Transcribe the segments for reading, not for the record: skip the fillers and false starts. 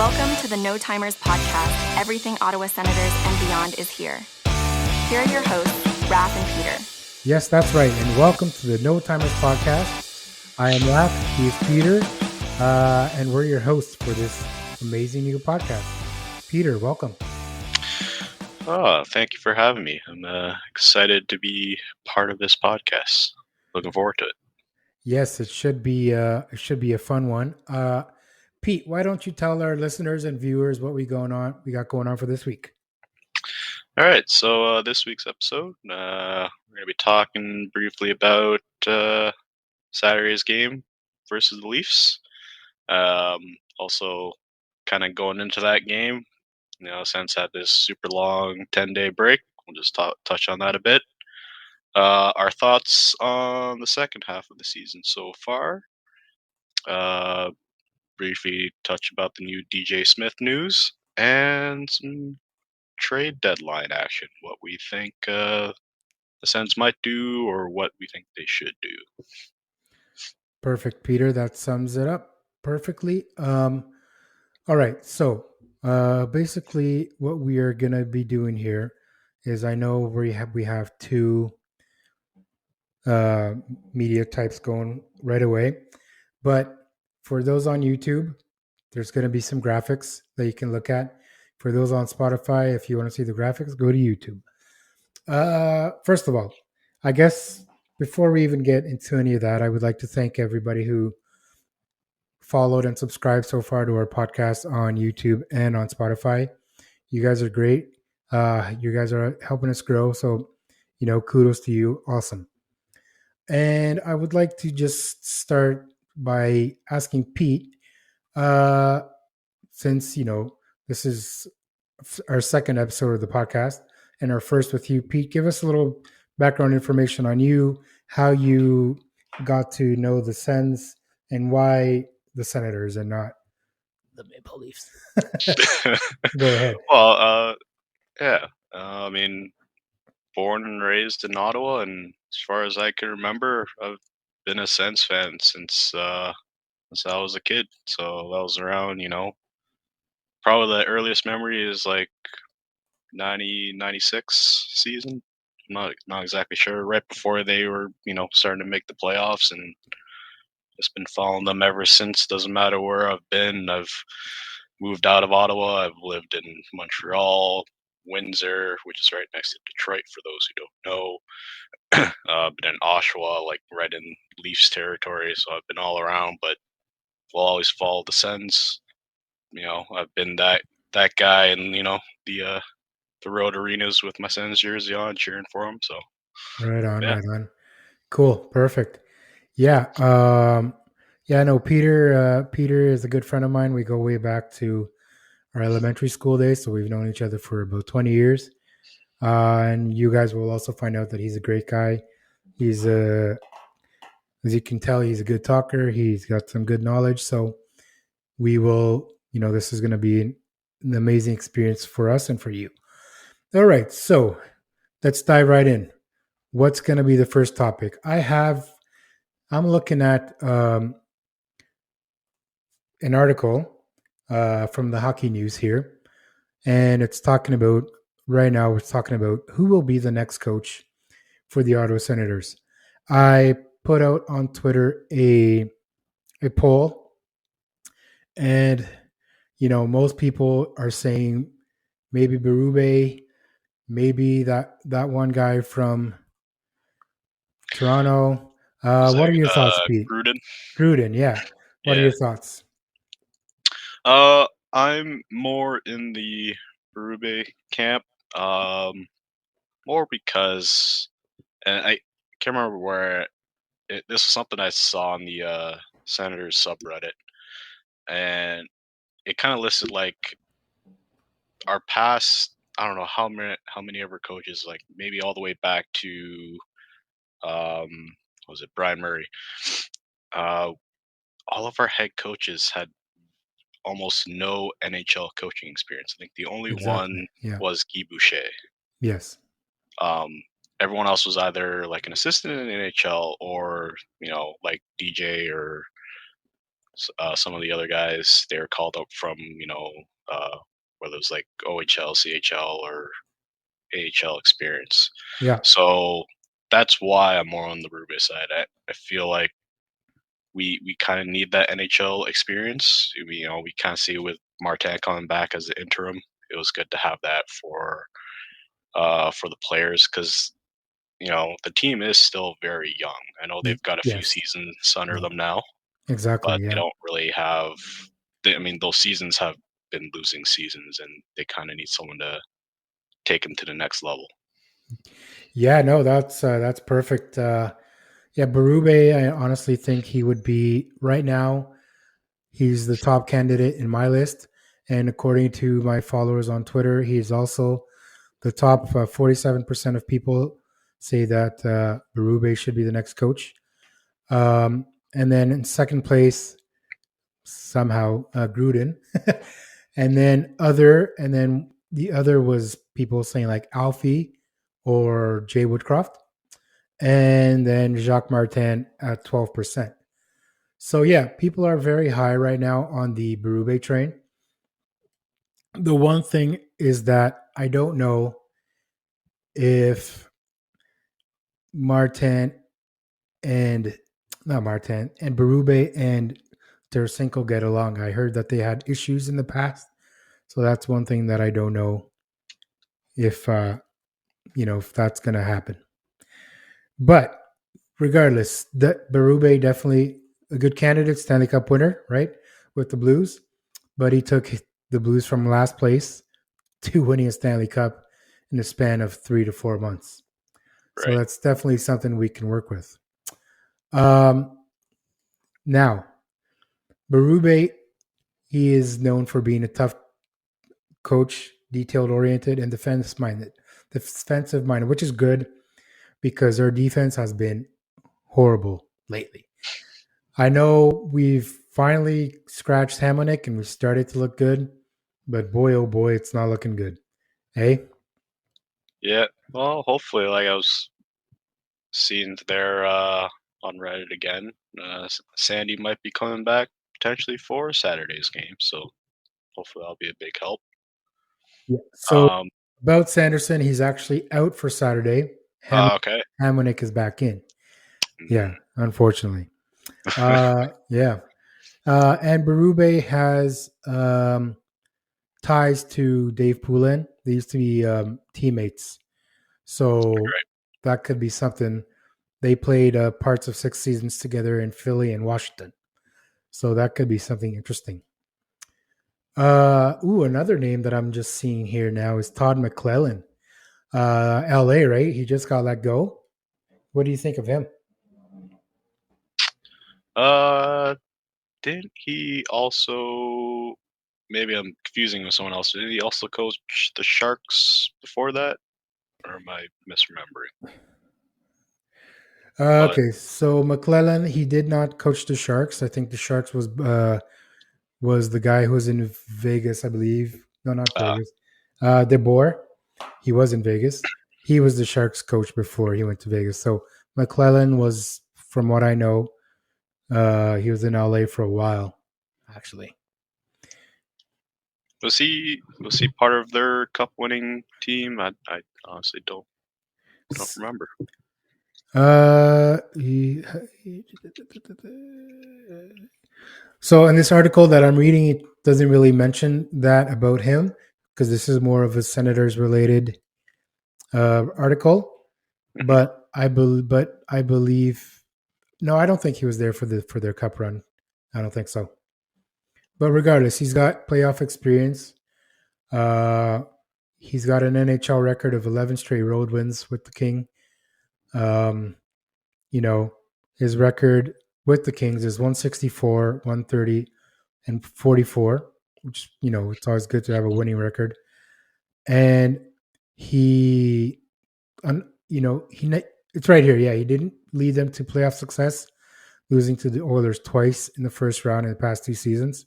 Welcome to the No Timers podcast. Everything Ottawa Senators and beyond is here. Here are your hosts, Raph and Peter. Yes, that's right. And welcome to the No Timers podcast. I am Raph, he is Peter, and we're your hosts for this amazing new podcast. Peter, welcome. Oh, thank you for having me. I'm excited to be part of this podcast. Looking forward to it. Yes, it should be a fun one. Pete, why don't you tell our listeners and viewers what we got going on for this week? All right, so this week's episode, we're going to be talking briefly about Saturday's game versus the Leafs. Also, kind of going into that game, since had this super long 10-day break, we'll just touch on that a bit. Our thoughts on the second half of the season so far. Briefly touch about the new DJ Smith news and some trade deadline action. What we think the Sens might do or what we think they should do. Perfect, Peter. That sums it up perfectly. All right. So basically what we are going to be doing here is I know we have two media types going right away. But for those on YouTube, there's going to be some graphics that you can look at. For those on Spotify, if you want to see the graphics, go to YouTube. First of all, I guess before we even get into any of that, I would like to thank everybody who followed and subscribed so far to our podcast on YouTube and on Spotify. You guys are great. You guys are helping us grow. So, kudos to you. Awesome. And I would like to just start by asking Pete, since, this is our second episode of the podcast and our first with you, Pete, give us a little background information on you, how you got to know the Sens and why the Senators and not the Maple Leafs. Go ahead. Well, born and raised in Ottawa, and as far as I can remember, I've been a Sens fan since I was a kid. So that was around, probably the earliest memory is like 96 season. I'm not exactly sure. Right before they were, starting to make the playoffs, and just been following them ever since. Doesn't matter where I've been. I've moved out of Ottawa. I've lived in Montreal, Windsor, which is right next to Detroit, for those who don't know. Been in Oshawa, like right in Leafs territory, so I've been all around, but will always follow the Sens. I've been that guy in, the road arenas with my Sens jersey on, cheering for them. So right on. Cool. Perfect. Yeah. No, Peter is a good friend of mine. We go way back to our elementary school days, so we've known each other for about 20 years. And you guys will also find out that he's a great guy. He's as you can tell, he's a good talker. He's got some good knowledge. So we will, this is going to be an amazing experience for us and for you. All right. So let's dive right in. What's going to be the first topic? I'm looking at an article from the Hockey News here, and it's talking about who will be the next coach for the Ottawa Senators. I put out on Twitter a poll, and most people are saying maybe Berube, maybe that one guy from Toronto. What are your thoughts, Pete? Gruden, yeah. What are your thoughts? I'm more in the Berube camp, more because, and I can't remember where this was something I saw on the Senators subreddit, and it kind of listed like our past. I don't know how many of our coaches, like maybe all the way back to, was it Brian Murray? All of our head coaches had almost no NHL coaching experience. I think the only one was Guy Boucher. Yes. Everyone else was either like an assistant in the NHL or, like DJ or Some of the other guys, they were called up from, whether it was like OHL, CHL, or AHL experience. Yeah. So that's why I'm more on the Berube side. I feel like we kind of need that NHL experience. We kind of see it with Martin coming back as the interim. It was good to have that for the players because the team is still very young. I know they've got a few Yes. seasons under Yeah. them now, Exactly. but they Yeah. don't really have. I mean, those seasons have been losing seasons, and they kind of need someone to take them to the next level. Yeah. No, that's perfect. Yeah, Berube, I honestly think he would be right now. He's the top candidate in my list, and according to my followers on Twitter, he's also the top 47% of people say that Berube should be the next coach. And then in second place, somehow Gruden, and then the other was people saying like Alfie or Jay Woodcroft, and then Jacques Martin at 12%. So yeah, people are very high right now on the Berube train. The one thing is that I don't know if Martin and not Martin and Berube and Tarasenko get along. I heard that they had issues in the past, so that's one thing that I don't know if if that's gonna happen. But regardless, that Berube definitely a good candidate, Stanley Cup winner, right, with the Blues. But he took the Blues from last place to winning a Stanley Cup in the span of 3 to 4 months. So Right. that's definitely something we can work with. Um, Now, Berube, he is known for being a tough coach, detailed oriented, and defensive minded, which is good because our defense has been horrible lately. I know we've finally scratched Hamonik and we started to look good, but boy, oh boy, it's not looking good. Hey? Yeah. Well, hopefully, like I was seeing there on Reddit again, Sandy might be coming back potentially for Saturday's game. So hopefully, that'll be a big help. Yeah. So Um. about Sanderson, he's actually out for Saturday. Okay. Hamonik is back in. Yeah, Mm. unfortunately. Yeah. And Berube has ties to Dave Poulin. They used to be teammates. So Right. that could be something. They played parts of 6 seasons together in Philly and Washington. So that could be something interesting. Another name that I'm just seeing here now is Todd McClellan. LA, right? He just got let go. What do you think of him? Uh. Didn't he also? Maybe I'm confusing with someone else. Did he also coach the Sharks before that, or am I misremembering? But Okay, so McClellan, he did not coach the Sharks. I think the Sharks was the guy who was in Vegas, I believe. No, not uh, Vegas. DeBoer. He was in Vegas. He was the Sharks coach before he went to Vegas. So McClellan was, from what I know, he was in LA for a while, actually. was he part of their cup winning team? I honestly don't remember. So in this article that I'm reading, it doesn't really mention that about him because this is more of a Senators related article. Hmm. But I believe no, I don't think he was there for their cup run. I don't think so. But regardless, he's got playoff experience. Uh, he's got an NHL record of 11 straight road wins with the King. Um, you know, his record with the Kings is 164, 130, and 44, which, it's always good to have a winning record. And he, it's right here. Yeah, he didn't lead them to playoff success, losing to the Oilers twice in the first round in the past 2 seasons.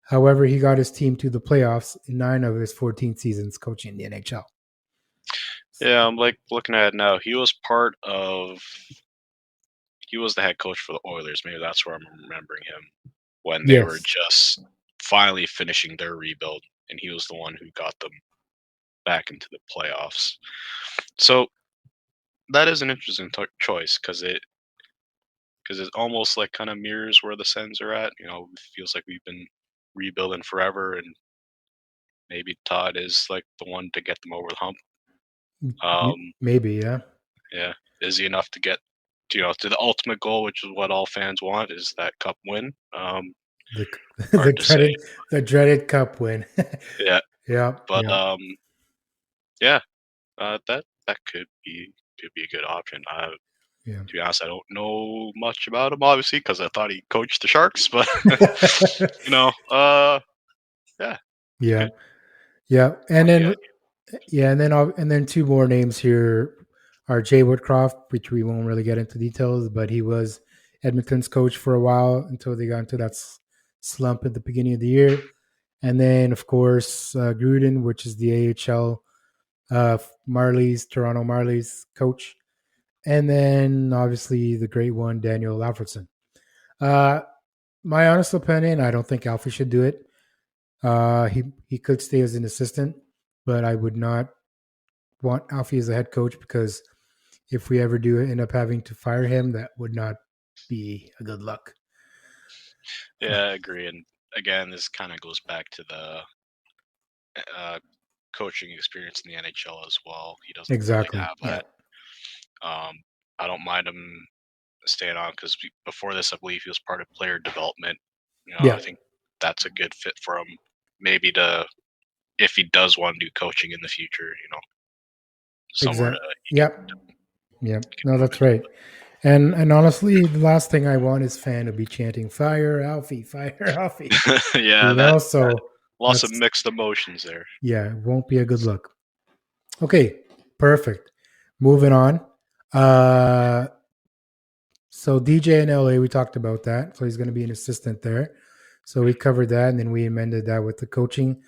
However, he got his team to the playoffs in 9 of his 14 seasons coaching the NHL. Yeah, I'm like looking at it now. He was the head coach for the Oilers. Maybe that's where I'm remembering him. when they were Yes. just finally finishing their rebuild, and he was the one who got them back into the playoffs. So that is an interesting choice because it almost like kind of mirrors where the Sens are at. It feels like we've been rebuilding forever, and maybe Todd is like the one to get them over the hump. Maybe, yeah. Yeah, is he enough to get to the ultimate goal, which is what all fans want, is that cup win. The Hard to say. the dreaded cup win. Yeah, Yeah, but yeah, yeah, that could be a good option. yeah. To be honest, I don't know much about him, obviously, because I thought he coached the Sharks. But yeah, Yeah, good. yeah. And Lucky then idea. and then two more names here are Jay Woodcroft, which we won't really get into details, but he was Edmonton's coach for a while until they got into that slump at the beginning of the year. And then, of course, Gruden, which is the AHL Toronto Marlies coach. And then, obviously, the great one, Daniel Alfredson. Uh, my honest opinion, I don't think Alfie should do it. He could stay as an assistant, but I would not want Alfie as a head coach because if we ever do end up having to fire him, that would not be a good look. Yeah, I agree. And again, this kind of goes back to the coaching experience in the NHL as well. He doesn't really Exactly. have Yeah. that. I don't mind him staying on because before this, I believe he was part of player development. Yeah. I think that's a good fit for him. Maybe if he does want to do coaching in the future, somewhere Exactly. he Yep. Yep. can No, move that's into. right. And honestly, the last thing I want is fan to be chanting "Fire Alfie, Fire Alfie." Yeah, that So lots of that's mixed emotions there. yeah, it won't be a good look. Okay, perfect. Moving on. Uh, so DJ in LA, we talked about that. So he's going to be an assistant there. So we covered that, and then we amended that with the coaching.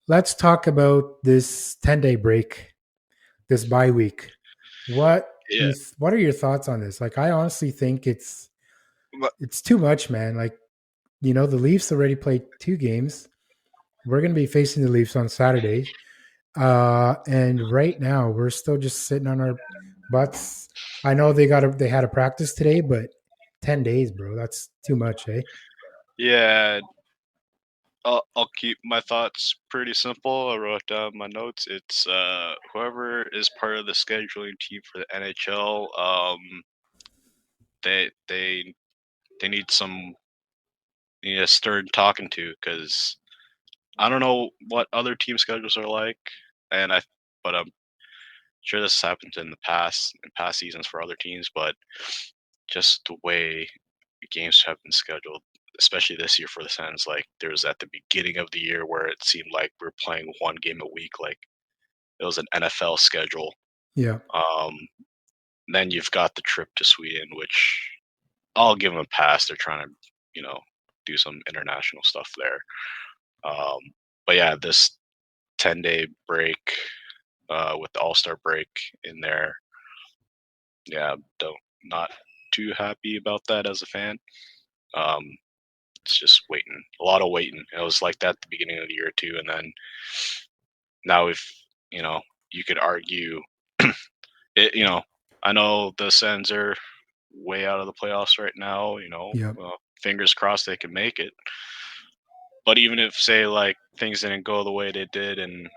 Let's talk about this 10-day break, this bye week. Yeah, What are your thoughts on this? Like, I honestly think but it's too much, man. Like, the Leafs already played 2 games. We're going to be facing the Leafs on Saturday. And right now we're still just sitting on our butts. I know they had a practice today, but 10 days, bro, that's too much, eh? yeah, I'll keep my thoughts pretty simple. I wrote down my notes. It's whoever is part of the scheduling team for the NHL. They they they need a stern talking to because I don't know what other team schedules are like, and but I'm sure this has happened in past seasons for other teams, but just the way games have been scheduled, especially this year for the Sens, like there was at the beginning of the year where it seemed like we are playing one game a week, like it was an NFL schedule. Yeah. Um, then you've got the trip to Sweden, which I'll give them a pass. They're trying to, do some international stuff there. But yeah, this 10-day break with the All-Star break in there, yeah, don't not too happy about that as a fan. Um, it's just waiting, a lot of waiting. It was like that at the beginning of the year too, and then now if you could argue, it. I know the Sens are way out of the playoffs right now. Yeah. Fingers crossed they can make it. But even if say like things didn't go the way they did, and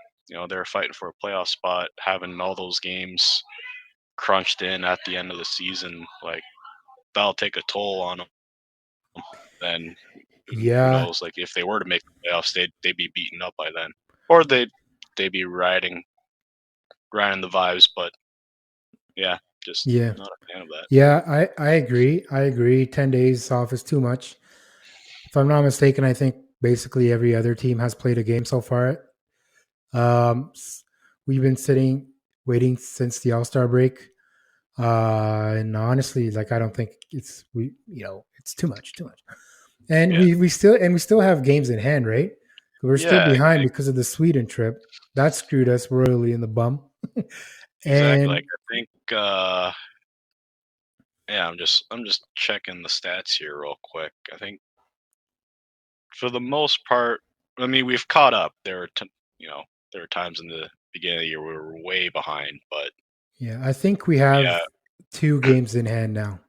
they're fighting for a playoff spot, having all those games crunched in at the end of the season, like that'll take a toll on them. Then who Yeah. knows? Like if they were to make the playoffs, they'd be beaten up by then, or they'd be riding the vibes. But yeah, just Yeah. not a fan of that. Yeah, I agree. I agree. 10 days off is too much. If I'm not mistaken, I think basically every other team has played a game so far. We've been waiting since the All-Star break. And honestly, like I don't think it's too much, too much. And Yeah, we still have games in hand, right? We're still yeah, behind because of the Sweden trip. That screwed us royally in the bum. exactly. And Like I think, yeah, I'm just checking the stats here real quick. I think for the most part, I mean, we've caught up. There were times in the beginning of the year we were way behind, but Yeah, I think we have yeah, 2 games in hand now.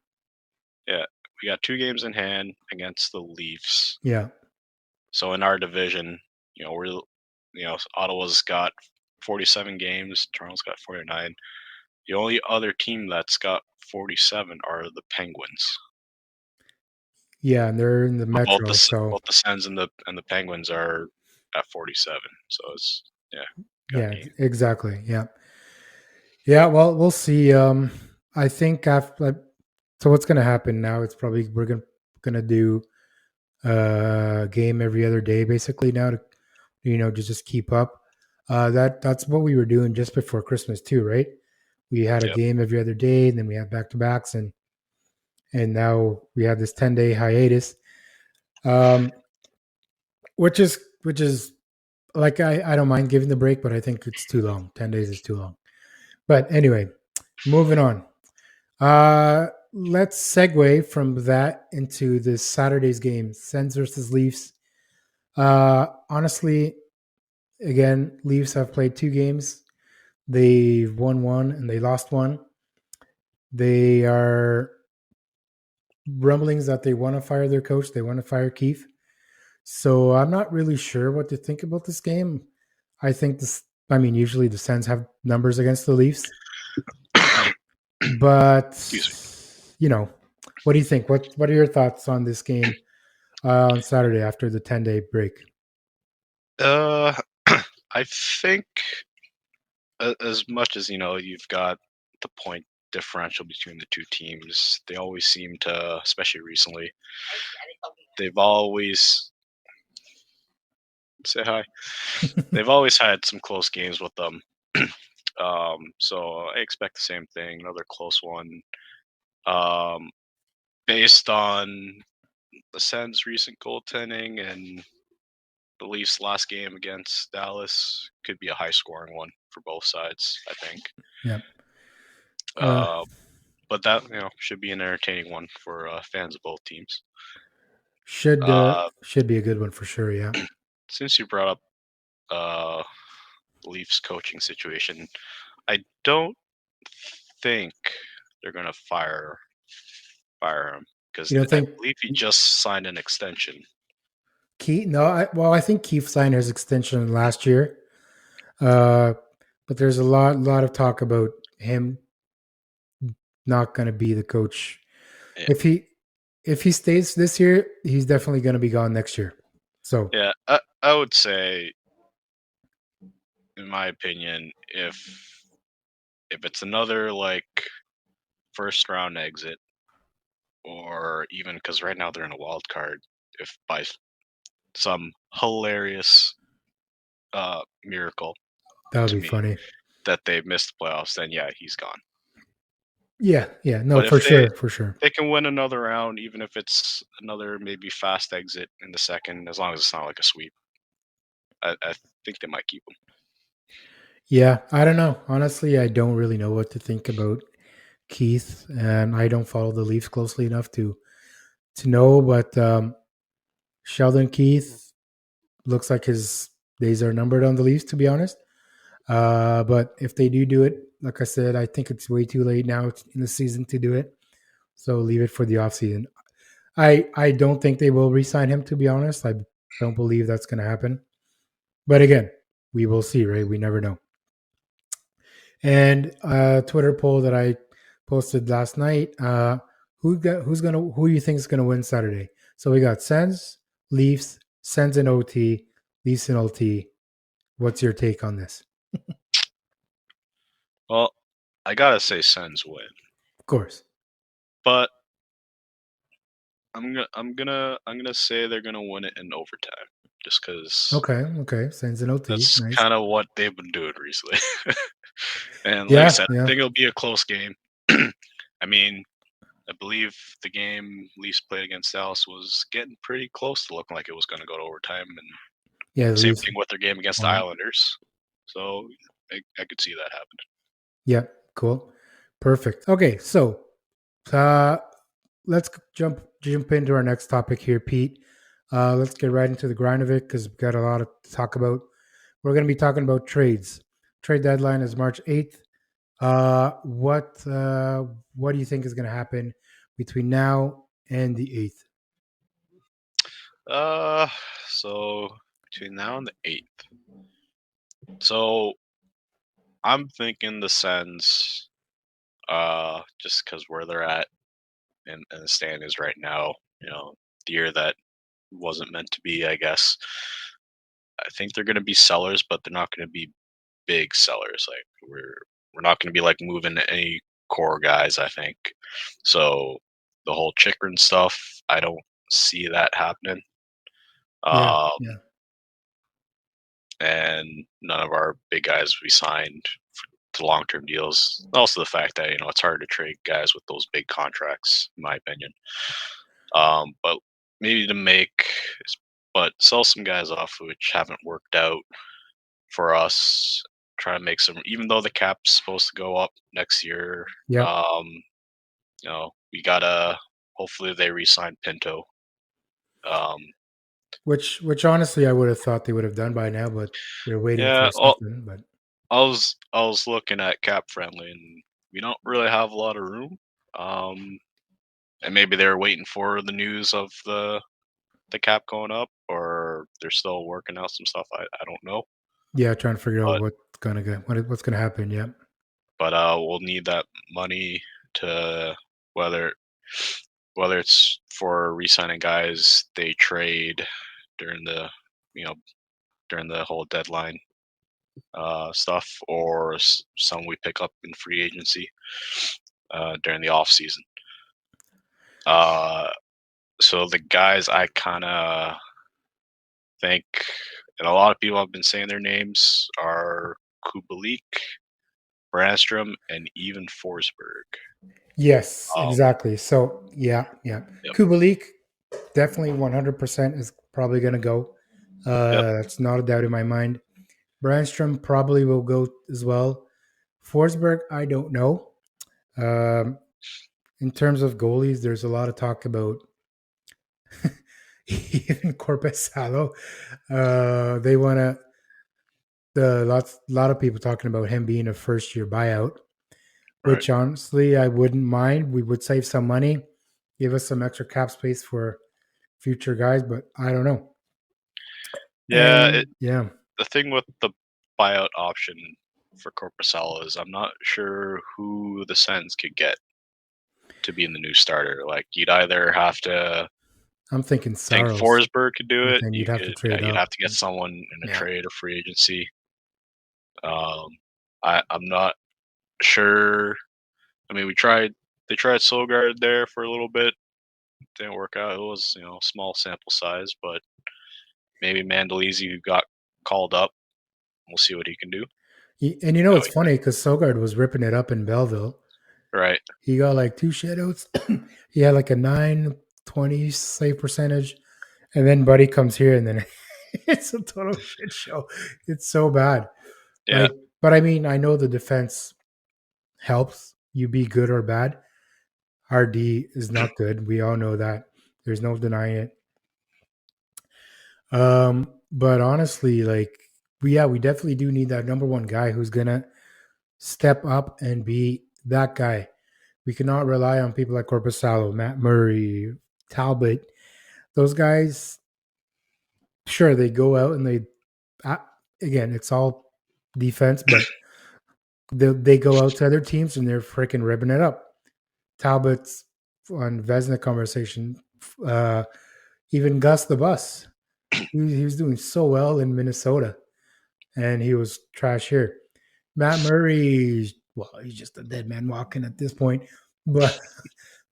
yeah, we got 2 games in hand against the Leafs. Yeah. So in our division, Ottawa's got 47 games, Toronto's got 49. The only other team that's got 47 are the Penguins. Yeah, and they're in the But Both Metro, the so both the Sens and the Penguins are at 47. So it's got a yeah, game. exactly. Yeah. Yeah, well, we'll see. I think after so what's going to happen now, it's probably we're going to do a game every other day basically now to to just keep up. That's what we were doing just before Christmas too, right? We had a Yep. game every other day, and then we had back-to-backs, and now we have this 10-day hiatus, um, which is like I don't mind giving the break, but I think it's too long. 10 days is too long. But anyway, moving on. Let's segue from that into this Saturday's game, Sens versus Leafs. Honestly, again, Leafs have played 2 games. They've won one and they lost one. They are rumblings that they want to fire their coach. They want to fire Keith. So I'm not really sure what to think about this game. I think this. I mean, usually the Sens have numbers against the Leafs, but what do you think? What are your thoughts on this game on Saturday after the 10-day break? I think as much as you've got the point differential between the two teams, they always seem to, especially recently, they've always say hi. They've always had some close games with them. So I expect the same thing, another close one. Based on the Sens' recent goaltending and the Leafs' last game against Dallas, could be a high-scoring one for both sides, I think. Yeah. But that should be an entertaining one for fans of both teams. Should be a good one for sure. Yeah. Since you brought up Leafs coaching situation, I don't think they're gonna fire him because You don't I think believe he just signed an extension. Keith? No. I think Keith signed his extension last year. But there's a lot of talk about him not going to be the coach. Yeah. If he stays this year, he's definitely going to be gone next year. So Yeah, I would say, in my opinion, if it's another first round exit, or even because right now they're in a wild card, if by some hilarious miracle that would to be me funny. that they missed the playoffs, then yeah, he's gone. Yeah, no, But for if sure. they can win another round, even if it's another maybe fast exit in the second, as long as it's not like a sweep, I think they might keep him. Yeah, I don't know. Honestly, I don't really know what to think about Keith, and I don't follow the Leafs closely enough to know. But Sheldon Keith looks like his days are numbered on the Leafs, to be honest. But if they do it, like I said, I think it's way too late now in the season to do it. So leave it for the offseason. I don't think they will re-sign him, to be honest. I don't believe that's going to happen. But again, we will see, right? We never know. And Twitter poll that I posted last night, who do you think is gonna win Saturday? So we got Sens, Leafs, Sens in OT, Leafs in OT. What's your take on this? Well, I gotta say Sens win, Of course. but I'm gonna say they're gonna win it in overtime, just because. Okay. Sens in OT. That's Nice. kind of what they've been doing recently. And like I Yeah, said, I yeah. think it'll be a close game. I mean, I believe the game Leafs played against Dallas was getting pretty close to looking like it was going to go to overtime, and Yeah, the same Leafs thing with their game against the won. Islanders. So I could see that happening. Yeah, cool. Perfect. Okay, so let's jump into our next topic here, Pete. Let's get right into the grind of it because we've got a lot to talk about. We're going to be talking about trades. Trade deadline is March 8th. What do you think is going to happen between now and the 8th? So between now and the 8th. So I'm thinking the Sens, just because where they're at and the standings right now, the year that wasn't meant to be, I guess. I think they're going to be sellers, but they're not going to be big sellers. Like we're not going to be like moving any core guys. I think so. The whole Chikrin stuff, I don't see that happening. Yeah, Um, yeah, and none of our big guys we signed to long-term deals. Also, the fact that it's hard to trade guys with those big contracts, in my opinion. But maybe but sell some guys off which haven't worked out for us. Try to make some, even though the cap's supposed to go up next year. yeah. We gotta. Hopefully, they re-sign Pinto. Um, Which honestly I would have thought they would have done by now, but they're waiting yeah, for something. But I was looking at cap friendly, and we don't really have a lot of room. And maybe they're waiting for the news of the cap going up, or they're still working out some stuff. I don't know, yeah, trying to figure out but what's gonna happen. Yeah, we'll need that money to whether whether it's for re-signing guys they trade during the you know during the whole deadline stuff, or some we pick up in free agency during the off season. So the guys I kind of think, and a lot of people have been saying their names, are Kubalik, Brandstrom, and even Forsberg. yes, exactly. So yeah. Yep. Kubalik definitely 100% is probably gonna go. Yep. That's not a doubt in my mind. Brandstrom probably will go as well. Forsberg, I don't know. Um, in terms of goalies, there's a lot of talk about even Corpusalo. They want to. Lot of people talking about him being a first year buyout, Right. which honestly I wouldn't mind. We would save some money, give us some extra cap space for future guys, but I don't know. Yeah. And yeah, The thing with the buyout option for Corpusalo is I'm not sure who the Sens could get to be in the new starter. Like you'd either have to I'm thinking think Saros, Forsberg could do it. and you'd have to trade You'd up. have to get someone in a Yeah. trade or free agency. I'm not sure. I mean, they tried Sogard there for a little bit. Didn't work out. It was, small sample size, but maybe Mandolese who got called up. We'll see what he can do. And it's funny because Sogard was ripping it up in Belleville. Right. He got like 2 shutouts. He had like a 920 save percentage. And then Buddy comes here and then it's a total shit show. It's so bad. Yeah. But I mean, I know the defense helps you be good or bad. Our D is not good. We all know that. There's no denying it. But honestly, we definitely do need that number one guy who's gonna step up and be that guy. We cannot rely on people like Corpusalo, Matt Murray, Talbot. Those guys, sure, they go out and again, it's all defense, but they go out to other teams and they're freaking ripping it up. Talbot's on Vesna conversation, even Gus the Bus, he was doing so well in Minnesota, and he was trash here. Matt Murray, well, he's just a dead man walking at this point, but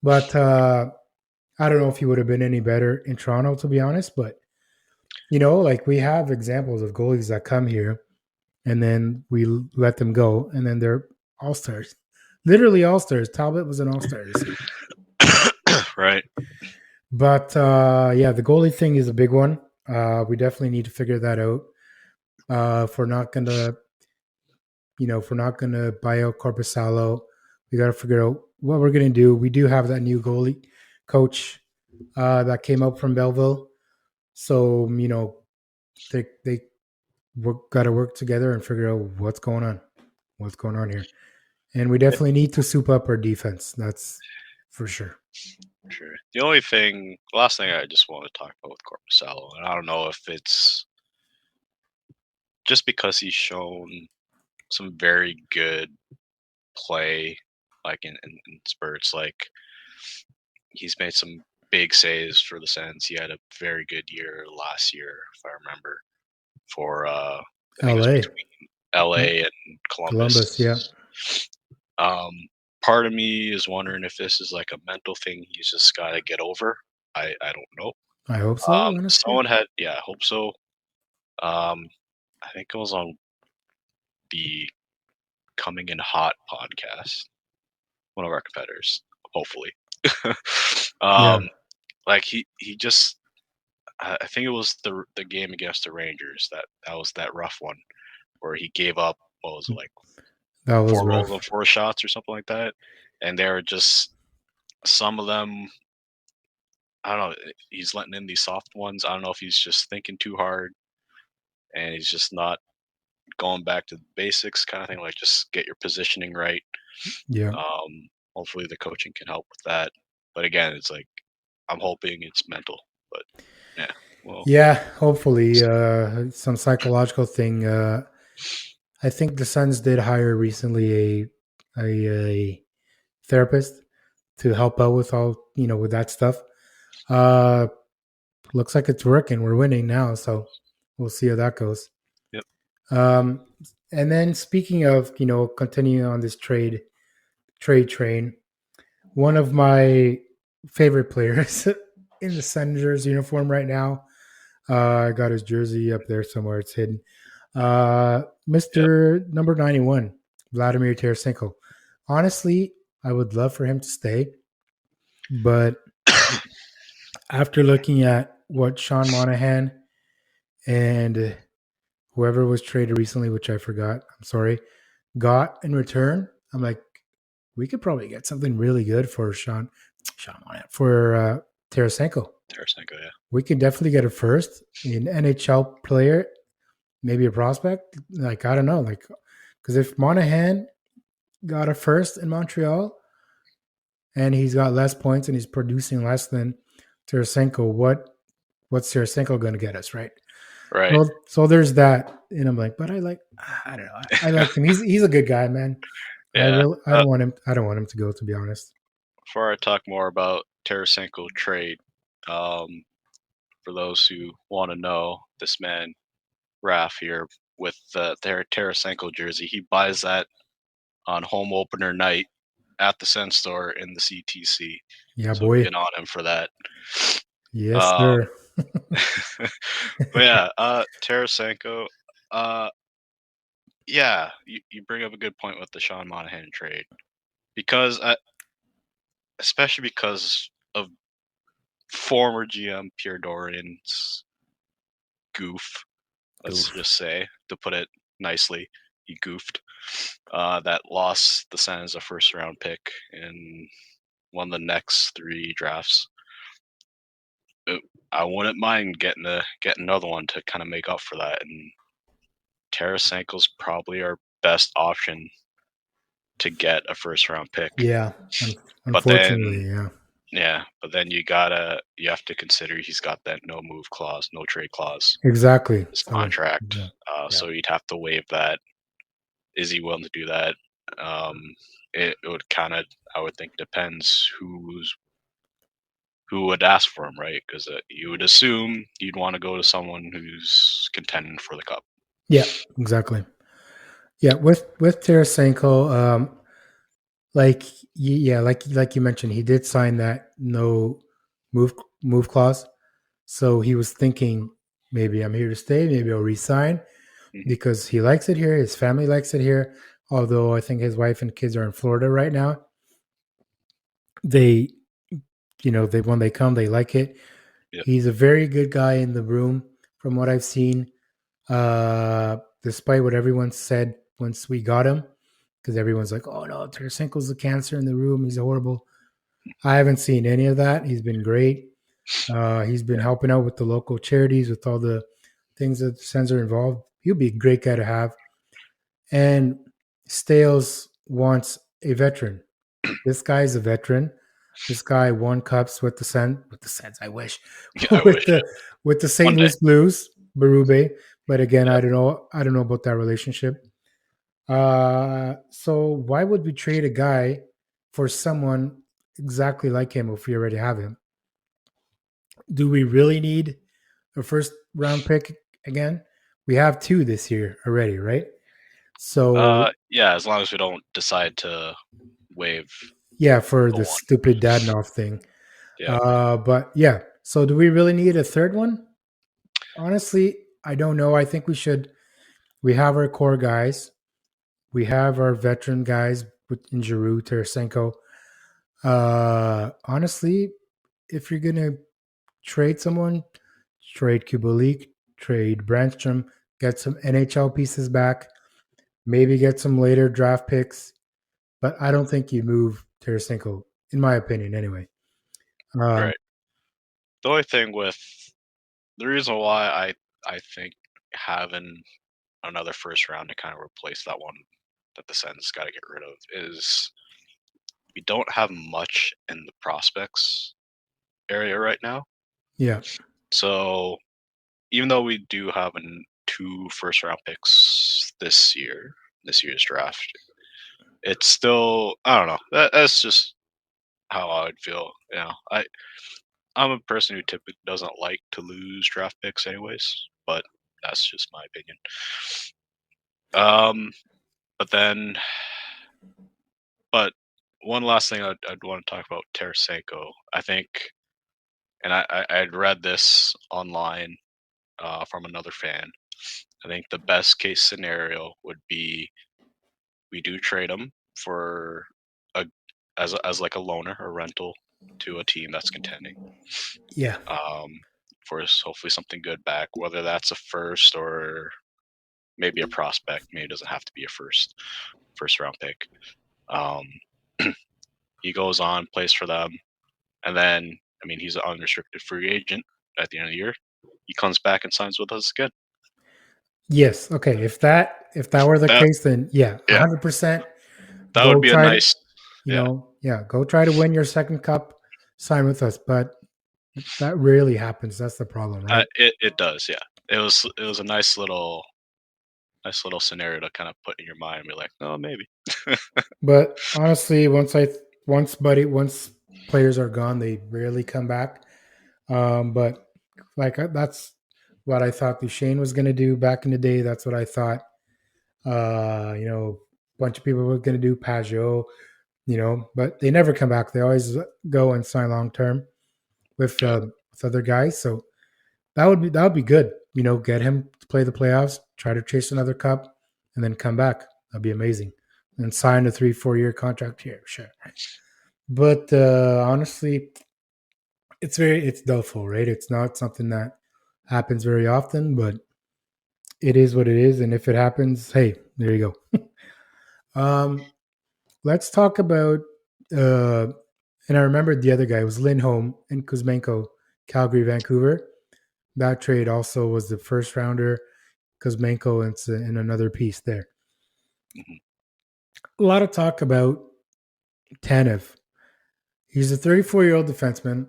I don't know if he would have been any better in Toronto, to be honest. But we have examples of goalies that come here, and then we let them go, and then they're all stars, literally all stars. Talbot was an all star this year. Right. But the goalie thing is a big one. We definitely need to figure that out. If we're not gonna buy out Corpusalo, we got to figure out what we're gonna do. We do have that new goalie coach that came up from Belleville. So they got to work together and figure out what's going on here. And we definitely need to soup up our defense. That's for sure. Sure. The last thing I just want to talk about with Corpusalo, and I don't know if it's just because he's shown some very good play, like in spurts. Like he's made some big saves for the Sens. He had a very good year last year, if I remember, for I think it was LA, between LA and Columbus, yeah. Um, Part of me is wondering if this is like a mental thing he's just got to get over. I don't know. I hope so, honestly. I hope so. I think it was on the Coming in Hot podcast, one of our competitors, hopefully. Yeah. Like he just, I think it was the game against the Rangers that was that rough one where he gave up. What was it, like That was 4 goals on rough. 4 shots or something like that? And they were just some of them. I don't know. He's letting in these soft ones. I don't know if he's just thinking too hard and he's just not going back to the basics, kind of thing. Like just get your positioning right. Yeah. Hopefully the coaching can help with that. But again, it's like I'm hoping it's mental. But yeah, well, Yeah, hopefully some psychological thing. I think the Suns did hire recently a therapist to help out with all with that stuff. Looks like it's working. We're winning now, so we'll see how that goes. yep. Um, and then speaking of continuing on this trade train, one of my favorite players in the Senators uniform right now. I got his jersey up there somewhere. It's hidden. Mr. Number 91, Vladimir Tarasenko. Honestly, I would love for him to stay, but after looking at what Sean Monahan and whoever was traded recently, which I forgot, I'm sorry, got in return, I'm like, we could probably get something really good for Sean Monahan, for Tarasenko. Tarasenko, yeah. We could definitely get a first, an NHL player, maybe a prospect. Like, I don't know. Like, because if Monahan got a first in Montreal and he's got less points and he's producing less than Tarasenko, what's Tarasenko going to get us, right? Right. Well, so there's that. And I'm like, but I don't know. I like him. He's a good guy, man. Yeah. I don't want him to go, to be honest. Before I talk more about Tarasenko trade, for those who want to know, this man Raf here with their Tarasenko jersey, he buys that on home opener night at the Sen store in the CTC. Yeah, so boy. get on him for that. Yes, sir. But yeah, Tarasenko. Yeah, you bring up a good point with the Sean Monahan trade because, especially because of former GM Pierre Dorian's goof. Let's just say, to put it nicely, he goofed. That lost the Sens a first round pick and won the next 3 drafts. I wouldn't mind getting another one to kind of make up for that. And Tarasenko's probably our best option to get a first round pick. Yeah, unfortunately, but then you have to consider he's got that no move clause, no trade clause. Exactly. His contract. So you'd have to waive that. Is he willing to do that? It would kind of, I would think, depends who would ask for him, right? Because you would assume you'd want to go to someone who's contending for the cup. Yeah, exactly. Yeah, with Tarasenko, like you mentioned, he did sign that no move clause. So he was thinking, maybe I'm here to stay, maybe I'll resign because he likes it here, his family likes it here. Although I think his wife and kids are in Florida right now. When they come, they like it. Yep. He's a very good guy in the room, from what I've seen. Despite what everyone said once we got him, because everyone's like, "Oh no, Tarasenko's a cancer in the room. He's horrible." I haven't seen any of that. He's been great. He's been helping out with the local charities, with all the things that the Sens are involved. He'll be a great guy to have. And Stales wants a veteran. This guy's a veteran. This guy won cups with the Sens. I wish Yeah, I with wish the with the St. one day. Louis Blues, Berube. But again, Yeah. I don't know. I don't know about that relationship. So why would we trade a guy for someone exactly like him if we already have him? Do we really need a first round pick again? We have two this year already, right? So Yeah, as long as we don't decide to waive yeah, for the the one. stupid Dadnoff thing. Yeah. But yeah, so do we really need a third one? Honestly, I don't know. I think we should. We have our core guys. We have our veteran guys in Giroux, Tarasenko. Honestly, if you're gonna trade someone, trade Kubalik, trade Brandstrom, get some NHL pieces back, maybe get some later draft picks. But I don't think you move Tarasenko, in my opinion, anyway. Um, Right. The only thing with the reason why I think having another first round to kind of replace that one that the Sens got to get rid of is we don't have much in the prospects area right now. yeah, So even though we do have two first round picks this year's draft, it's still I don't know. That's just how I would feel. I'm a person who typically doesn't like to lose draft picks anyways, but that's just my opinion. Um, but then, but one last thing I'd want to talk about Tarasenko. I think, and I'd read this online from another fan. I think the best case scenario would be we do trade him for a as like a loaner or rental to a team that's contending. yeah, For hopefully something good back, whether that's a first or maybe a prospect. Maybe it doesn't have to be a first round pick. Um, he goes on, plays for them, and then he's an unrestricted free agent at the end of the year. He comes back and signs with us again. yes. Okay, if that were the That case, then yeah, yeah, 100%. that would Go be a try to, nice yeah. go try to win your second cup, sign with us. But that rarely happens. That's the problem, right? It does, yeah. It was a nice little scenario to kind of put in your mind and be like, oh, maybe. But honestly, once players are gone, they rarely come back. But like that's what I thought Duchesne was going to do back in the day. That's what I thought. A bunch of people were going to do Pajot. But they never come back. They always go and sign long term Yeah, with other guys. So that would be good. Get him to play the playoffs, try to chase another cup, and then come back. That'd be amazing. And sign a 3-4 year contract here, sure. But honestly, it's doubtful, right? It's not something that happens very often, but it is what it is. And if it happens, hey, there you go. Let's talk about and I remember the other guy was Lindholm and Kuzmenko, Calgary, Vancouver. That trade also was the first rounder. Kuzmenko in another piece there. mhm. A lot of talk about Tanev. He's a 34-year-old defenseman.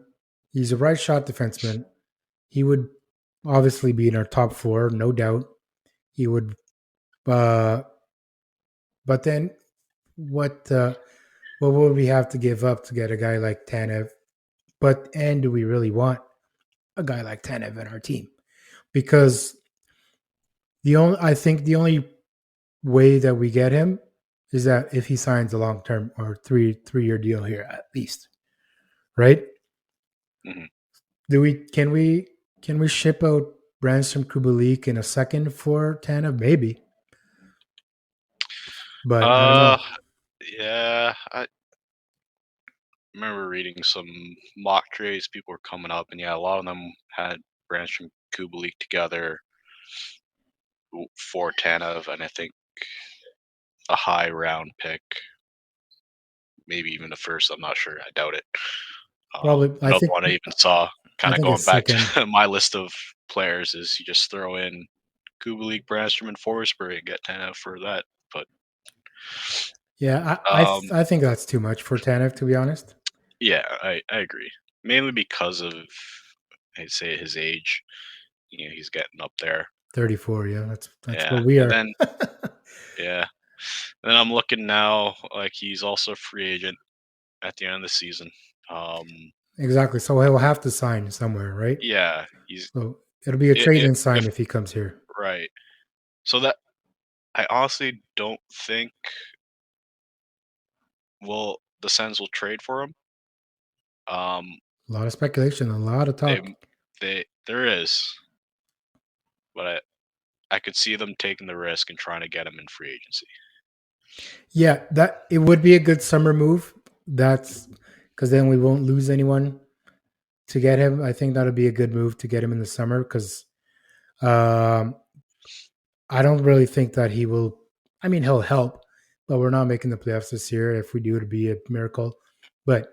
He's a right shot defenseman. He would obviously be in our top four, no doubt. He would, uh, but then what would we have to give up to get a guy like Tanev? And do we really want a guy like Tanev in our team? Because I think the only way that we get him is that if he signs a long term or three-year deal here at least, right? Mhm. Can we ship out Branson Kubalik in a second for Tanev? Maybe, but I don't Uh, know. yeah. I remember reading some mock trades. People were coming up, and yeah, a lot of them had Branch and Kubalik together for Tanev, and I think a high round pick, maybe even the first. I'm not sure. I doubt it. Probably, Another one I even saw, I kind of think going it's back second. to my list of players, is you just throw in Kubalik, Brandstrom, and Forsberg and get Tanev for that. But Yeah, um, I think that's too much for Tanev, to be honest. yeah, I agree. Mainly because of, I'd say, his age. He's getting up there. 34. Yeah, that's Yeah, where we and are. then yeah, and then I'm looking now, like he's also a free agent at the end of the season. Um, Exactly. So he'll have to sign somewhere, right? yeah, he's So it'll be a trade I and sign if if he comes here. right. So that I honestly don't think the Sens will trade for him. A lot of speculation, a lot of They talk. there is, but I could see them taking the risk and trying to get him in free agency. Yeah, that it would be a good summer move. That's because then we won't lose anyone to get him. I think that'll be a good move to get him in the summer because um, I don't really think that he will. I mean, he'll help, but we're not making the playoffs this year. If we do, it'd be a miracle. But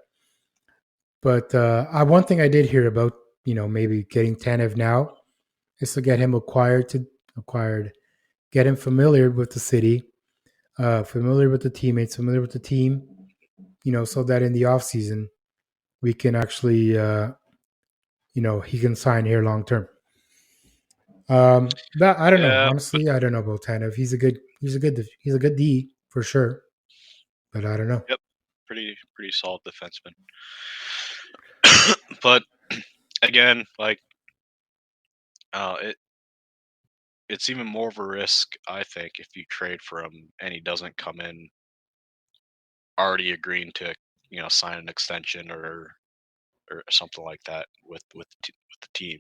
one thing I did hear about maybe getting Tanev now is to get him acquired, get him familiar with the city, familiar with the teammates, familiar with the team. So that in the off season we can actually, he can sign here long term. That I don't know. Yeah, but Honestly, I don't know about Tanev. He's a good D for sure, but I don't know. yep, pretty solid defenseman. But again, like it's even more of a risk, I think, if you trade for him and he doesn't come in already agreeing to sign an extension or something like that with the team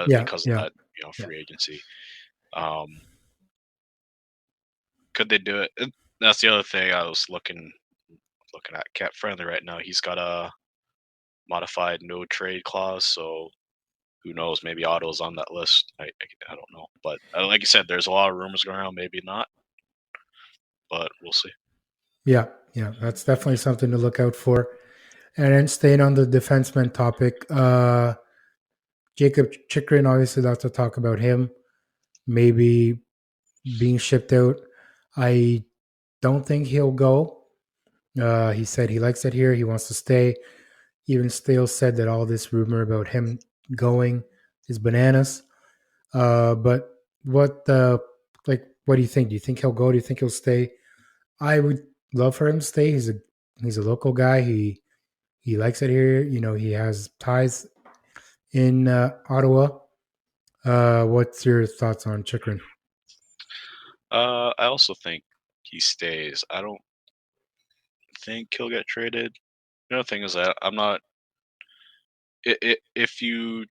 Yeah, because of yeah, that yeah. free agency. Um, could they do it? That's the other thing I was looking at. Cap Friendly right now, he's got a modified no trade clause, so who knows? Maybe Otto's on that list. I don't know, but like you said, there's a lot of rumors going around. Maybe not, but we'll see. Yeah, yeah, that's definitely something to look out for. And then staying on the defenseman topic, Jacob Chikrin, obviously, lots to talk about him. Maybe being shipped out. I don't think he'll go. He said he likes it here. He wants to stay. Even Stale said that all this rumor about him going is bananas. But what do you think? Do you think he'll go? Do you think he'll stay? I would love for him to stay. He's a local guy. He likes it here. He has ties in Ottawa. What's your thoughts on Chikrin? I also think he stays. I don't think he'll get traded. The other thing is that I'm not. If you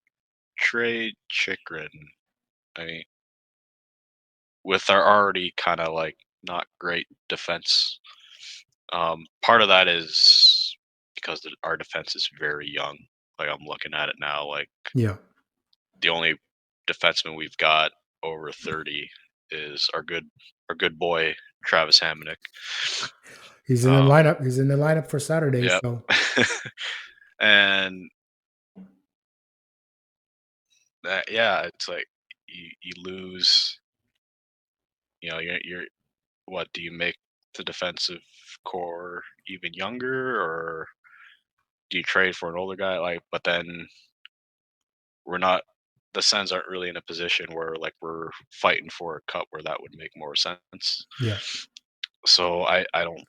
trade Chikrin, I mean, with our already kind of like not great defense, part of that is because our defense is very young. Like I'm looking at it now, like Yeah, the only defenseman we've got over 30 is our good boy Travis Hamonic. he's in the lineup. He's in the lineup for Saturday. Yep. So And that, yeah, it's like you lose. You're what do you make the defensive core even younger, or do you trade for an older guy? Like, but then we're not. The Sens aren't really in a position where like we're fighting for a cup where that would make more sense. yeah, So I don't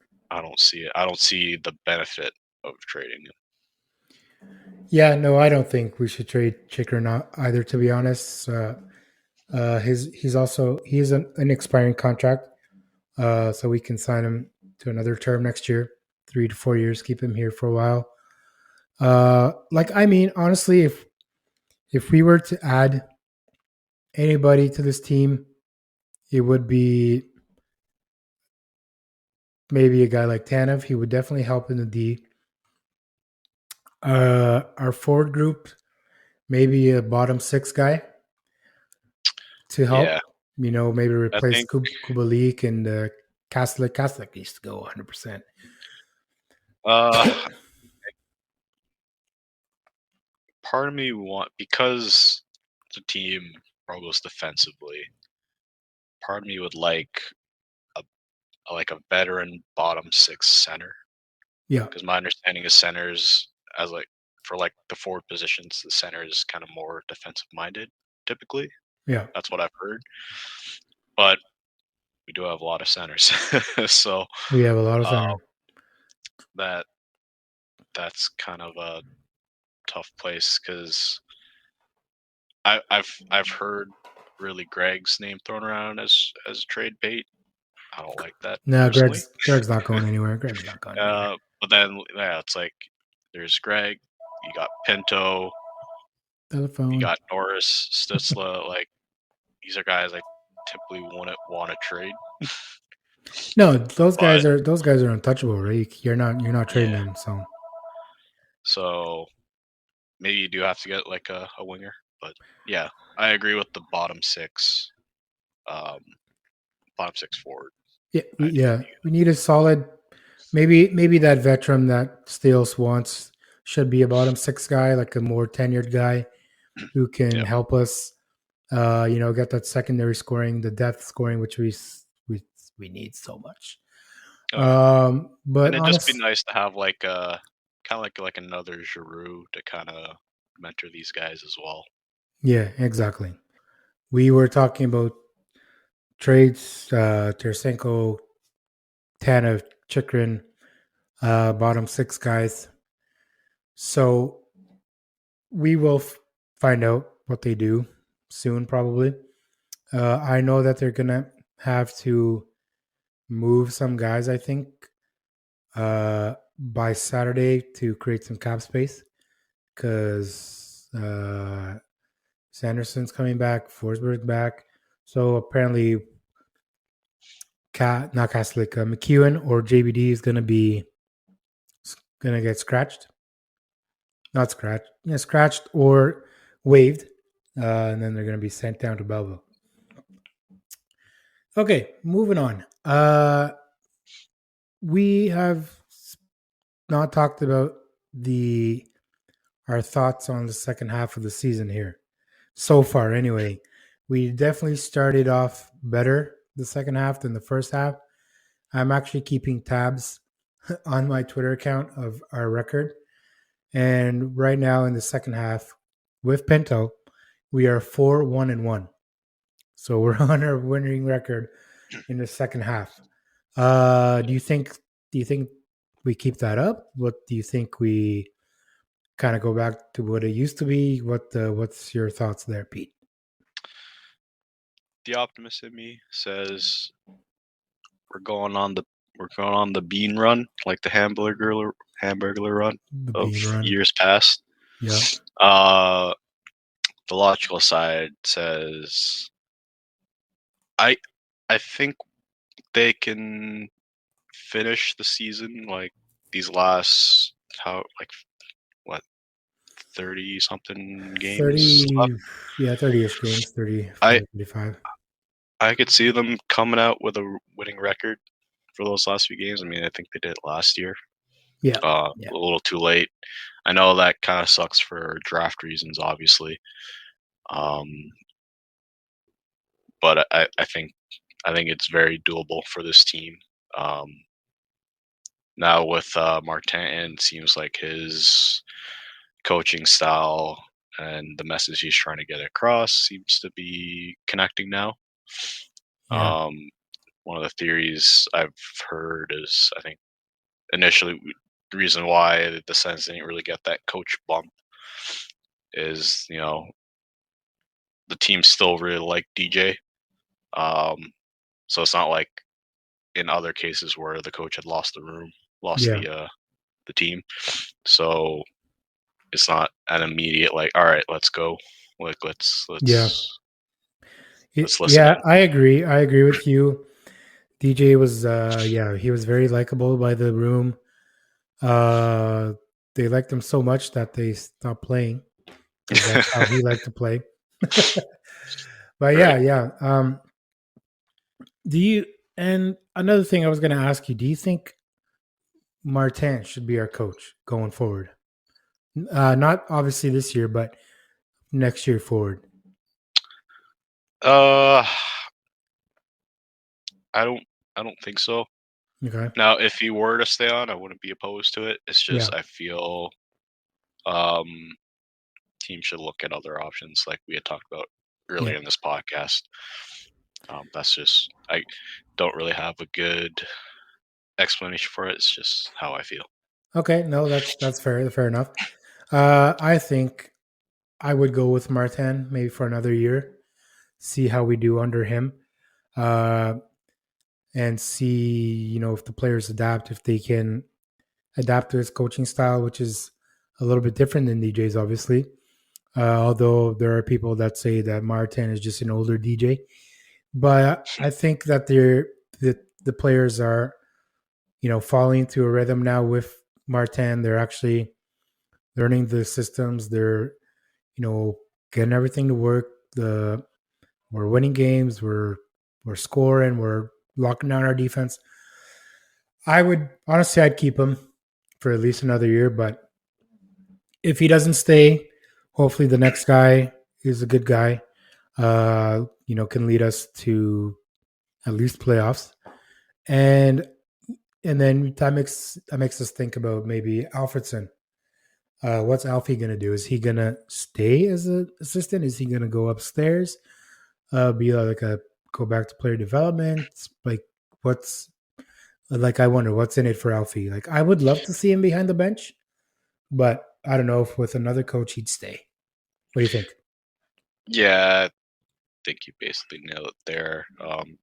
see it. I don't see the benefit of trading him. yeah. No, I don't think we should trade Chikrin either. To be honest, he is an expiring contract, so we can sign him to another term next year, 3 to 4 years. Keep him here for a while. I mean, honestly, if we were to add anybody to this team, it would be maybe a guy like Tanev. He would definitely help in the D. Our forward group, maybe a bottom six guy to Yeah, help. Maybe I replace think. Kubalik and Kaslik. Kaslik needs to go 100%. Uh, part of me because the team struggles defensively. Part of me would like a a veteran bottom six center, Yeah, because my understanding is centers as for the forward positions, the center is kind of more defensive minded typically. yeah. That's what I've heard. But we do have a lot of centers, so We have a lot of uh, center. that's kind of a tough place because I've heard really Greg's name thrown around as trade bait. I don't like that No, personally. Greg's not going anywhere. Greg's not going anywhere. But then it's like there's Greg, you got Pinto, you Telephone. got Norris, Stutzla. Like these are guys I typically wouldn't want to trade. No, those But guys are untouchable, right? You're not trading yeah, them. so maybe you do have to get like a winger. But yeah, I agree with the um, bottom six forward idea. We need a solid. Maybe that veteran that Steels wants should be a bottom six guy, like a more tenured guy who can Yep. help us. Get that secondary scoring, the depth scoring, which we need so much. But And it'd just be honest, nice to have like a kind of like another Giroux to kind of mentor these guys as well. yeah, exactly. We were talking about trades, Tarasenko, Tanev, Chikrin, bottom six guys. So we will find out what they do soon, probably. I know that they're gonna have to move some guys. I think by Saturday to create some cap space because Sanderson's coming back, Forsberg's back. So apparently, not Castlick, McEwen or JBD is gonna get scratched. Not scratched, yeah, scratched or waived, and then they're gonna be sent down to Belleville. Okay, moving on. We have not talked about our thoughts on the second half of the season here. So far, anyway, we definitely started off better the second half than the first half. I'm actually keeping tabs on my Twitter account of our record. And right now in the second half with Pinto, we are 4-1-1. So we're on our winning record in the second half. Do you think we keep that up? What do you think we kind of go back to what it used to be? What's your thoughts there, Pete? The optimist in me says we're going on the bean run, like the hamburger run The of bean run. years past. Yeah. The logical side says I think they can finish the season like these last 30 something games 30, left. 30-ish games, 30, I 35. I could see them coming out with a winning record for those last few games. I mean, I think they did last year. Yeah. A little too late. I know that kind of sucks for draft reasons, obviously. But I think it's very doable for this team. Now with Martin, it seems like his coaching style and the message he's trying to get across seems to be connecting now. Yeah. One of the theories I've heard is I think initially the reason why the Sens didn't really get that coach bump is the team still really like DJ. So it's not like in other cases where the coach had lost the team. So it's not an immediate like, all right, let's go. Like let's listen in. I agree. I agree with you. DJ was he was very likable by the room. They liked him so much that they stopped playing because that's how he liked to play. But yeah. Do you? And another thing I was going to ask you: do you think Martin should be our coach going forward? Not obviously this year, but next year forward. Uh, I don't. I don't think so. Okay. Now, if he were to stay on, I wouldn't be opposed to it. It's Yeah. just I feel um, teams should look at other options, like we had talked about Yeah. earlier in this podcast. That's just I don't really have a good explanation for it. It's just how I feel. Okay. No, that's fair. Fair enough. I think I would go with Martin maybe for another year, see how we do under him, uh, and see if the players adapt, if they can adapt to his coaching style, which is a little bit different than DJ's, obviously. Although there are people that say that Martin is just an older DJ, but I think that the players are falling into a rhythm now with Martin. They're actually learning the systems. They're getting everything to work. We're winning games. We're scoring. We're locking down our defense. I would honestly, I'd keep him for at least another year. But if he doesn't stay, hopefully the next guy is a good guy. Can lead us to at least playoffs, and then that makes us think about maybe Alfredson. What's Alfie gonna do? Is he gonna stay as an assistant? Is he gonna go upstairs? Be like a go back to player development? Like what's like? I wonder what's in it for Alfie. Like I would love to see him behind the bench, but I don't know if with another coach he'd stay. What do you think? Yeah, I think you basically nailed it there.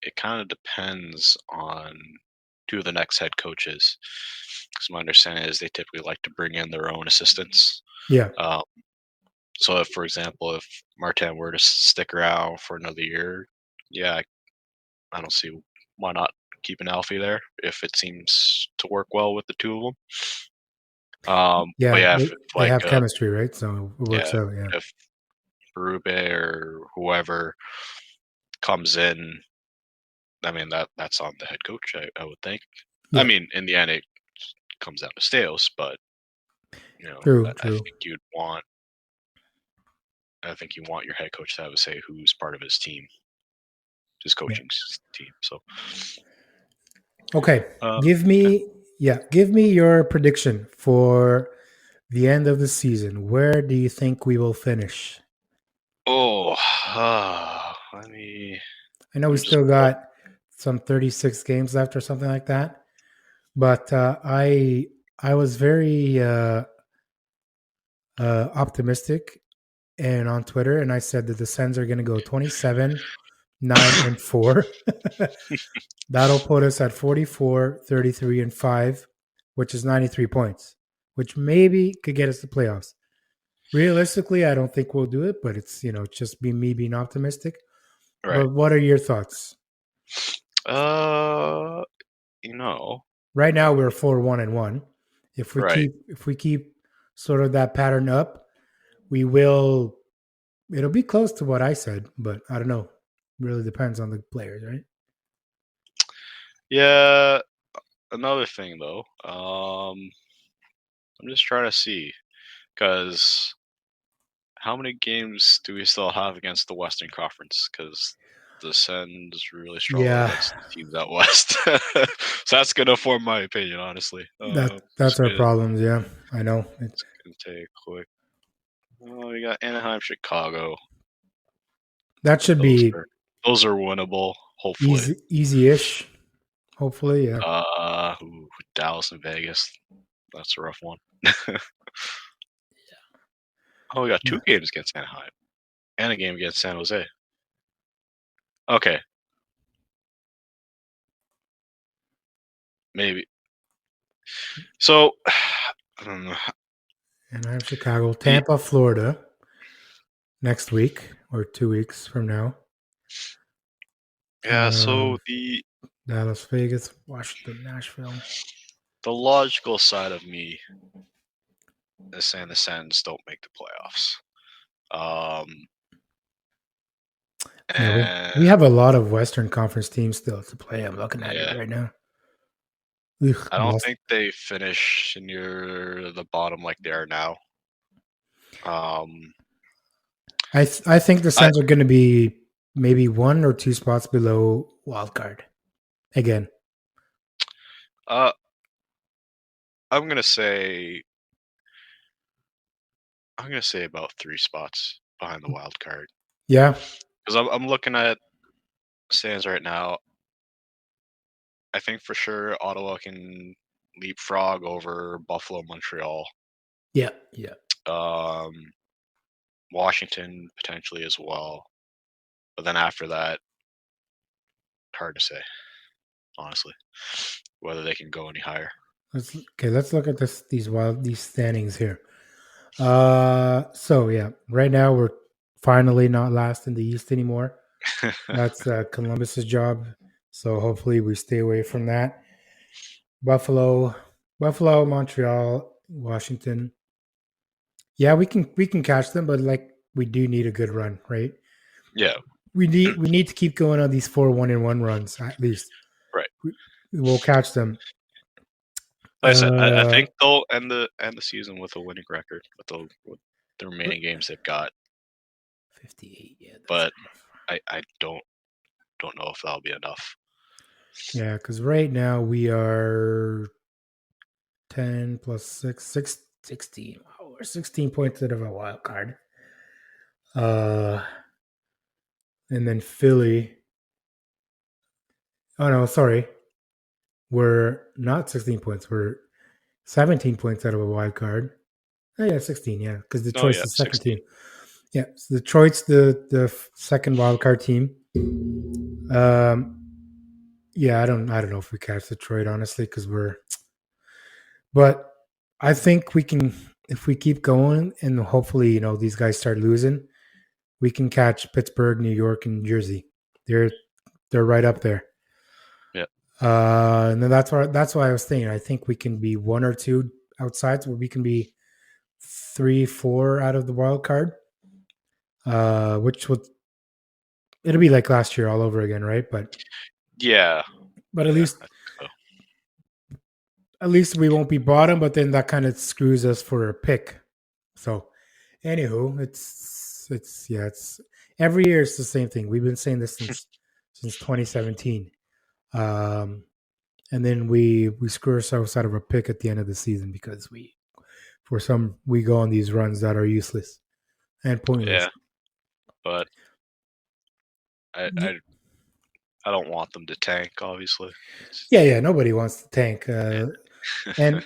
It kind of depends on two of the next head coaches. Because my understanding is they typically like to bring in their own assistants. Yeah, Um, so, if, for example, if Martin were to stick around for another year, yeah, I don't see why not keeping Alfie there if it seems to work well with the two of them. But yeah, yeah, they, if they like have chemistry, right? So it works yeah, out. Yeah, if Berube or whoever comes in, I mean that's on the head coach. I would think. I yeah, mean, in the end, it comes down to Stales, but true, I true. think you'd want. I think you want your head coach to have a say who's part of his team, his Yeah. coaching team. So, Okay, uh, give me your prediction for the end of the season. Where do you think we will finish? oh, let me I know let we me just still pull. got some 36 games left or something like that, but I was very optimistic and on Twitter, and I said that the Sens are going to go 27, 9, and 4. That'll put us at 44, 33, and 5, which is 93 points, which maybe could get us to playoffs. Realistically, I don't think we'll do it, but it's just me being optimistic. Right. But what are your thoughts? Uh, you know, Right now we're 4-1-1. If we right. keep sort of that pattern up, we will it'll be close to what I said, but I don't know. Really depends on the players, right? Yeah. Another thing though, I'm just trying to see because how many games do we still have against the Western Conference? Because the Sens really struggle Yeah, against the teams out west. So that's gonna form my opinion, honestly. that's Just our gonna, problems. Yeah, I know. just gonna take a quick. Oh, we got Anaheim, Chicago. That should Those be are those are winnable, hopefully. easy-ish. Hopefully, yeah. Dallas and Vegas. That's a rough one. Oh, we got Yeah. two games against Anaheim and a game against San Jose. Okay, maybe. So, um, And I have Chicago, the Tampa, Florida next week or 2 weeks from now. yeah, so Dallas, Vegas, Washington, Nashville. the logical side of me is saying the Sens don't make the playoffs. Um, Yeah, and we have a lot of Western Conference teams still to play. I'm looking at it yeah, right now. Ugh, I don't Boston. think they finish near the bottom like they are now. I think the Sens are going to be maybe 1 or 2 spots below wild card again. I'm gonna say about 3 spots behind the wild card. Yeah, because I'm looking at stands right now. I think for sure Ottawa can leapfrog over Buffalo, Montreal, yeah. Washington potentially as well. But then after that, hard to say, honestly, whether they can go any higher. Let's look at these standings here. So yeah, right now we're finally not last in the East anymore. That's Columbus's job. So hopefully we stay away from that. Buffalo, Montreal, Washington. Yeah, we can catch them, but like we do need a good run, right? Yeah, We need to keep going on these 4-1-1 runs at least. right. We'll catch them. Like I said, I think they'll end the season with a winning record with the remaining games they've got. 58. Yeah, but I don't know if that'll be enough. Yeah, because right now we are 10 plus 6, 16. Wow, we're 16 points out of a wild card. And then Philly. Oh no, sorry. We're not 16 points. We're 17 points out of a wild card. Oh yeah, 16. Yeah, because Detroit's the second 16. team. Yeah, so Detroit's the second wild card team. Yeah, I don't know if we catch Detroit honestly but I think we can if we keep going and hopefully these guys start losing, we can catch Pittsburgh, New York, and Jersey. They're right up there. Yeah. And then that's why I was thinking. I think we can be 1 or 2 outsides, where we can be 3, 4 out of the wild card. Which would it'll be like last year all over again, right? But yeah, at least we won't be bottom. But then that kind of screws us for a pick. So, anywho, it's every year it's the same thing. We've been saying this since 2017. And then we screw ourselves out of a pick at the end of the season because we go on these runs that are useless and pointless. Yeah, but I don't want them to tank. Obviously. Yeah. Nobody wants to tank. And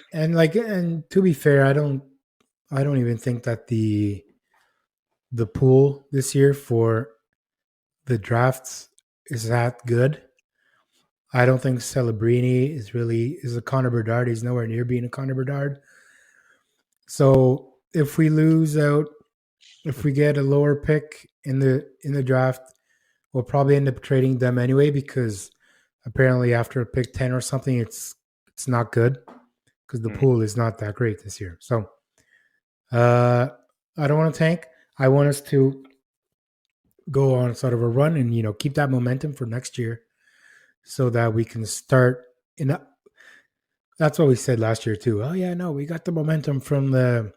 to be fair, I don't even think that the pool this year for the drafts is that good. I don't think Celebrini is a Connor Bedard. He's nowhere near being a Connor Bedard. So if we lose out, if we get a lower pick in the draft, we'll probably end up trading them anyway because apparently after a pick 10 or something, it's not good because the pool is not that great this year. So I don't want to tank. I want us to go on sort of a run and keep that momentum for next year, so that we can start in. That's what we said last year too. Oh yeah, no, we got the momentum from the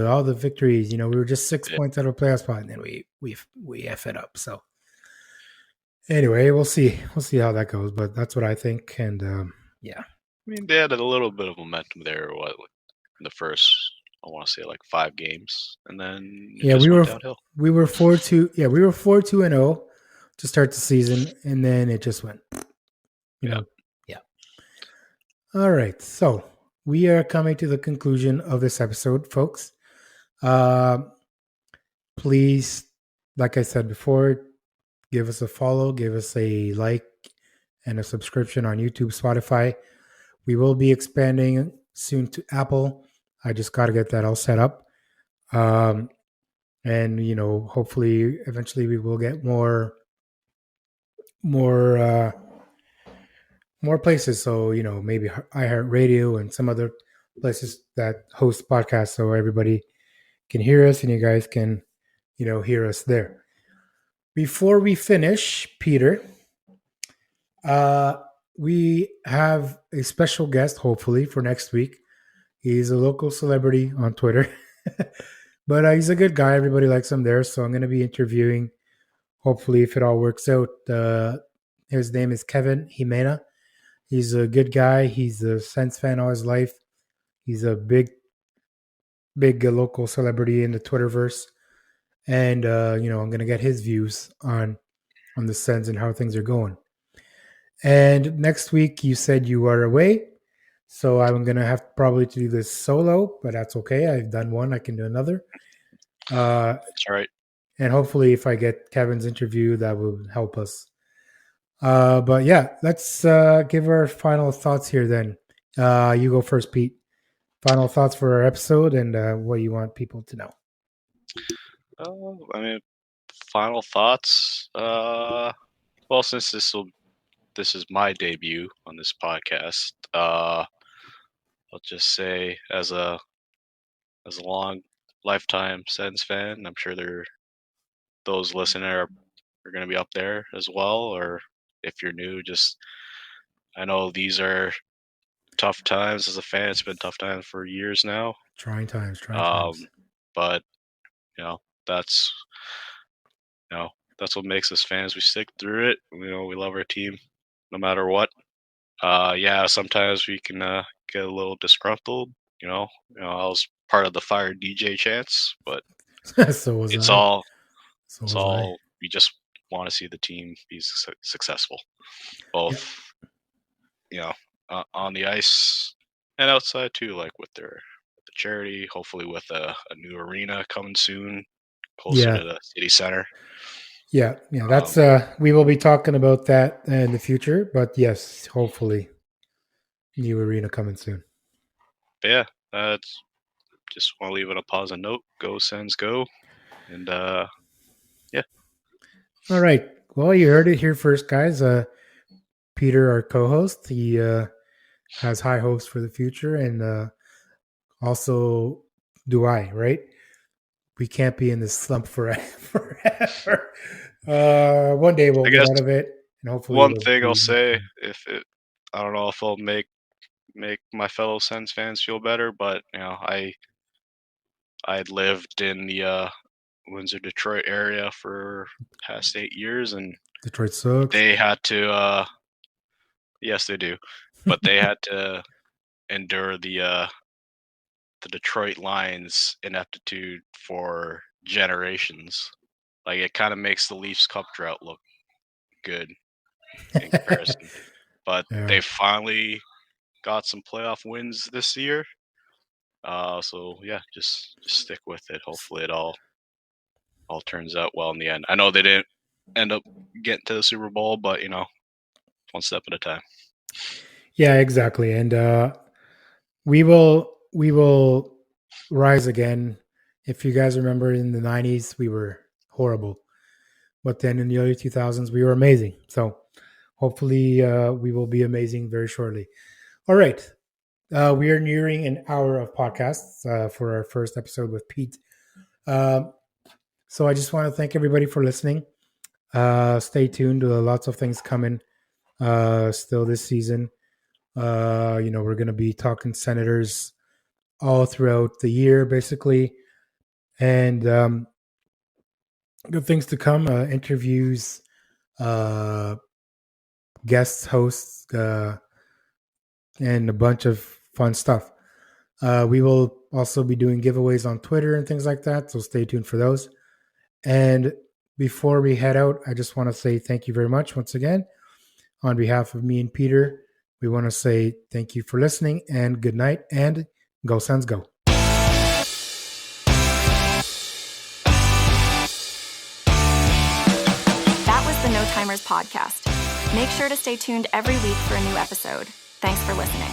all the victories. We were just 6 points out of a playoff spot, and then we f it up. So anyway, we'll see how that goes. But that's what I think, and yeah. I mean, they had a little bit of momentum there. In the first, I want to say like 5 games, and then we were downhill. We were 4-2. Yeah, we were 4-2-0 to start the season, and then it just went. Yeah. All right, so we are coming to the conclusion of this episode, folks. Please, like I said before, give us a follow, give us a like, and a subscription on YouTube, Spotify. We will be expanding soon to Apple. I just got to get that all set up. And, hopefully, eventually we will get more places. So, maybe iHeartRadio and some other places that host podcasts so everybody can hear us and you guys can, hear us there. Before we finish, Peter, we have a special guest, hopefully, for next week. He's a local celebrity on Twitter, But he's a good guy. Everybody likes him there. So I'm going to be interviewing, hopefully, if it all works out. His name is Kevin Jimena. He's a good guy. He's a Sens fan all his life. He's a big local celebrity in the Twitterverse. And, I'm going to get his views on the Sens and how things are going. And next week, you said you are away. So I'm going to have probably to do this solo, but that's okay. I've done one. I can do another. That's right. And hopefully if I get Kevin's interview, that will help us. But yeah, let's give our final thoughts here then. You go first, Pete. Final thoughts for our episode and what you want people to know. Final thoughts. Well, since this is my debut on this podcast, I'll just say as a long lifetime Sens fan, I'm sure those listening are going to be up there as well. Or if you're new, I know these are tough times as a fan. It's been tough times for years now. Trying times. But that's what makes us fans. We stick through it. We love our team no matter what. Sometimes we can get a little disgruntled. I was part of the fired DJ chants, but it's all we just want to see the team be successful, both on the ice and outside too, like with the charity. Hopefully, with a new arena coming soon, closer to the city center. Yeah, that's we will be talking about that in the future, but yes, hopefully, new arena coming soon. But yeah, that's just want to leave it a positive note. Go Sens, go, and yeah. All right. Well, you heard it here first, guys. Peter, our co-host, he has high hopes for the future, and also do I. Right? We can't be in this slump forever. One day we'll get out of it, and hopefully. One thing I'll say, I don't know if it'll make my fellow Sens fans feel better, but I'd lived in the Windsor, Detroit area for past 8 years, and Detroit sucks. They had to, yes, they do, but they had to endure the Detroit Lions' ineptitude for generations. Like, it kind of makes the Leafs Cup drought look good in comparison. But they finally got some playoff wins this year. So yeah, just stick with it. Hopefully it all turns out well in the end. I know they didn't end up getting to the Super Bowl, but one step at a time. Yeah, exactly. And we will rise again. If you guys remember, in the 90s, we were horrible. But then in the early 2000s, we were amazing. So hopefully we will be amazing very shortly. All right. We are nearing an hour of podcasts for our first episode with Pete. So I just want to thank everybody for listening. Stay tuned. Lots of things coming still this season. We're going to be talking Senators all throughout the year, basically. And good things to come. Interviews, guest hosts, and a bunch of fun stuff. We will also be doing giveaways on Twitter and things like that, so stay tuned for those. And before we head out, I just want to say thank you very much once again. On behalf of me and Peter, we want to say thank you for listening and good night, and go Sens go. That was the No Timers podcast. Make sure to stay tuned every week for a new episode. Thanks for listening.